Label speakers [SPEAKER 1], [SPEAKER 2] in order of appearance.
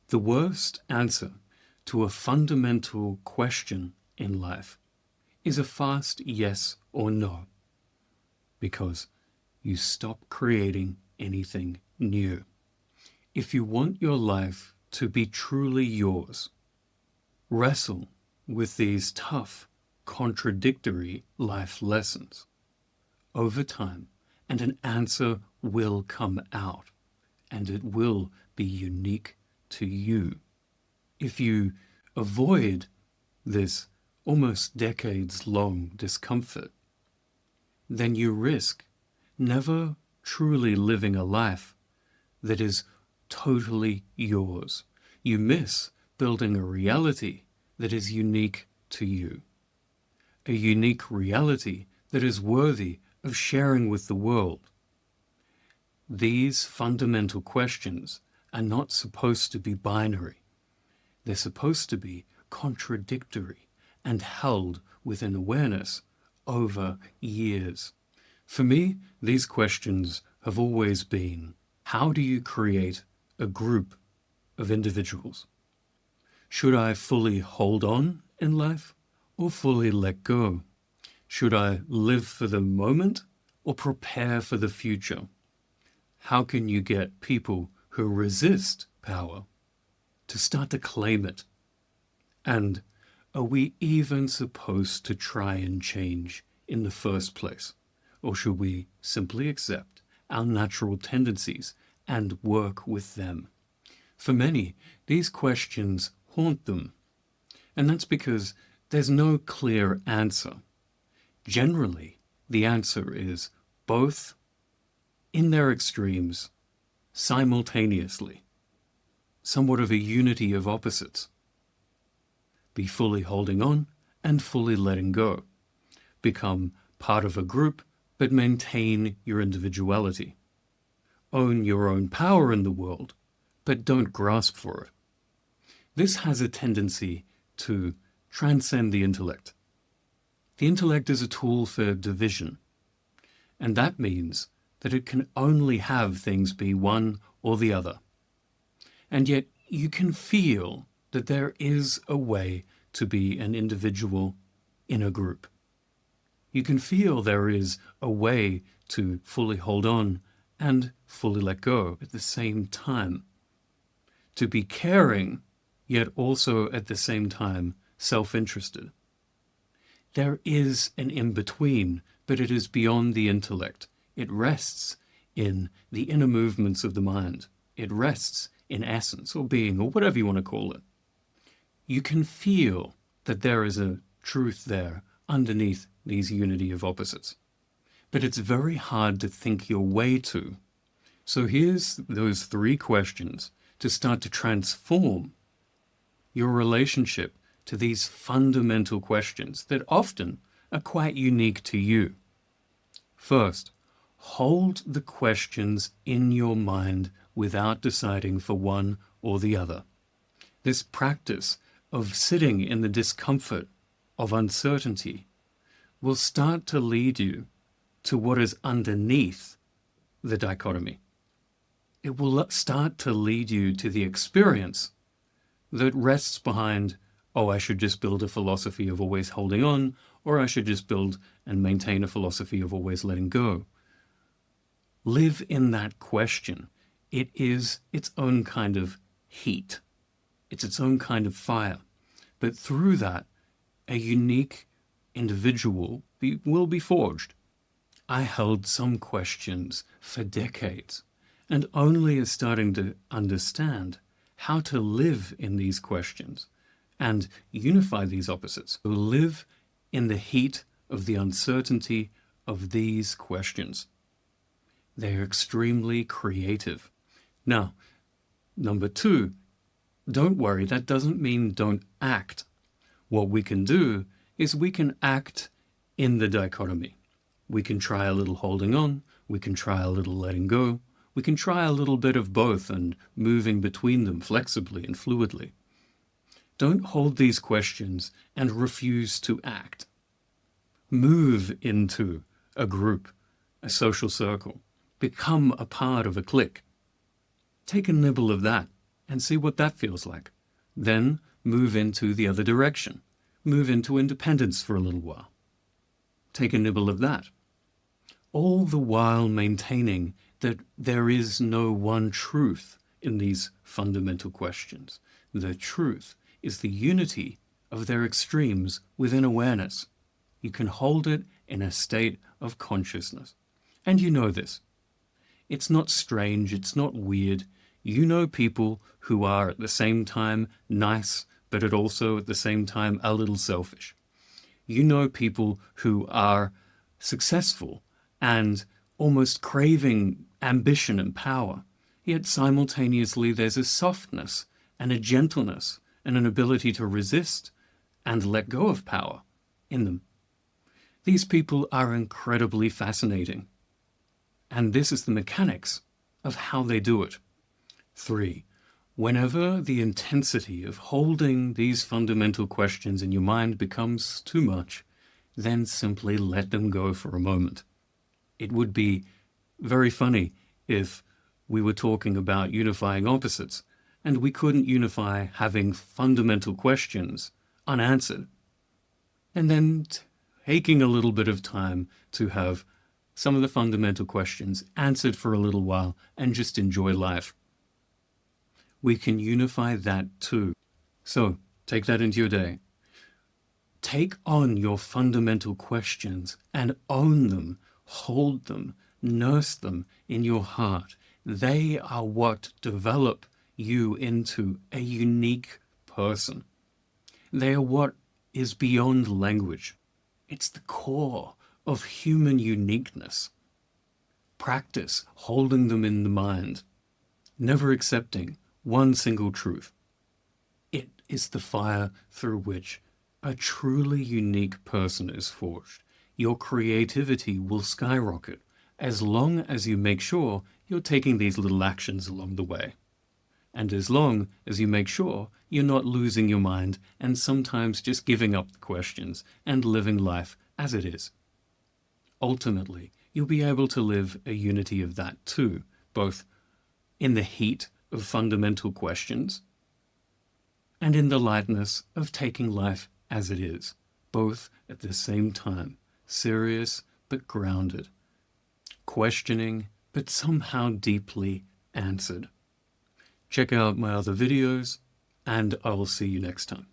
[SPEAKER 1] The worst answer to a fundamental question in life is a fast yes or no, because you stop creating anything new. If you want your life to be truly yours, wrestle with these tough, contradictory life lessons over time, and an answer will come out, and it will be unique to you. If you avoid this almost decades-long discomfort, then you risk never truly living a life that is totally yours. You miss building a reality that is unique to you, a unique reality that is worthy of sharing with the world. These fundamental questions are not supposed to be binary. They're supposed to be contradictory and held within awareness over years. For me, these questions have always been, how do you create a group of individuals? Should I fully hold on in life or fully let go? Should I live for the moment or prepare for the future? How can you get people who resist power to start to claim it? And are we even supposed to try and change in the first place? Or should we simply accept our natural tendencies and work with them? For many, these questions haunt them. And that's because there's no clear answer. Generally, the answer is both in their extremes, simultaneously, somewhat of a unity of opposites. Be fully holding on and fully letting go. Become part of a group, but maintain your individuality. Own your own power in the world, but don't grasp for it. This has a tendency to transcend the intellect. The intellect is a tool for division, and that means that it can only have things be one or the other. And yet you can feel that there is a way to be an individual in a group. You can feel there is a way to fully hold on and fully let go at the same time. To be caring, yet also at the same time self-interested. There is an in-between, but it is beyond the intellect. It rests in the inner movements of the mind. It rests in essence or being or whatever you want to call it. You can feel that there is a truth there underneath these unity of opposites. But it's very hard to think your way to. So here's those 3 questions to start to transform your relationship to these fundamental questions that often are quite unique to you. First, hold the questions in your mind without deciding for one or the other. This practice of sitting in the discomfort of uncertainty will start to lead you to what is underneath the dichotomy. It will start to lead you to the experience that rests behind, oh, I should just build a philosophy of always holding on, or I should just build and maintain a philosophy of always letting go. Live in that question. It is its own kind of heat. It's its own kind of fire. But through that, a unique individual will be forged. I held some questions for decades, and only is starting to understand how to live in these questions and unify these opposites. So live in the heat of the uncertainty of these questions. They're extremely creative. Now, number 2, don't worry, that doesn't mean don't act. What we can do is we can act in the dichotomy. We can try a little holding on, we can try a little letting go, we can try a little bit of both and moving between them flexibly and fluidly. Don't hold these questions and refuse to act. Move into a group, a social circle. Become a part of a clique. Take a nibble of that and see what that feels like. Then move into the other direction. Move into independence for a little while. Take a nibble of that. All the while maintaining that there is no one truth in these fundamental questions. The truth is the unity of their extremes within awareness. You can hold it in a state of consciousness. And you know this. It's not strange, it's not weird. You know people who are at the same time nice, but also at the same time a little selfish. You know people who are successful and almost craving ambition and power, yet simultaneously there's a softness and a gentleness and an ability to resist and let go of power in them. These people are incredibly fascinating. And this is the mechanics of how they do it. 3. Whenever the intensity of holding these fundamental questions in your mind becomes too much, then simply let them go for a moment. It would be very funny if we were talking about unifying opposites and we couldn't unify having fundamental questions unanswered, and then taking a little bit of time to have some of the fundamental questions answered for a little while and just enjoy life. We can unify that too. So take that into your day. Take on your fundamental questions and own them, hold them, nurse them in your heart. They are what develop you into a unique person. They are what is beyond language. It's the core of human uniqueness. Practice holding them in the mind, never accepting one single truth. It is the fire through which a truly unique person is forged. Your creativity will skyrocket as long as you make sure you're taking these little actions along the way. And as long as you make sure you're not losing your mind and sometimes just giving up the questions and living life as it is. Ultimately, you'll be able to live a unity of that too, both in the heat of fundamental questions and in the lightness of taking life as it is, both at the same time, serious but grounded, questioning but somehow deeply answered. Check out my other videos, and I will see you next time.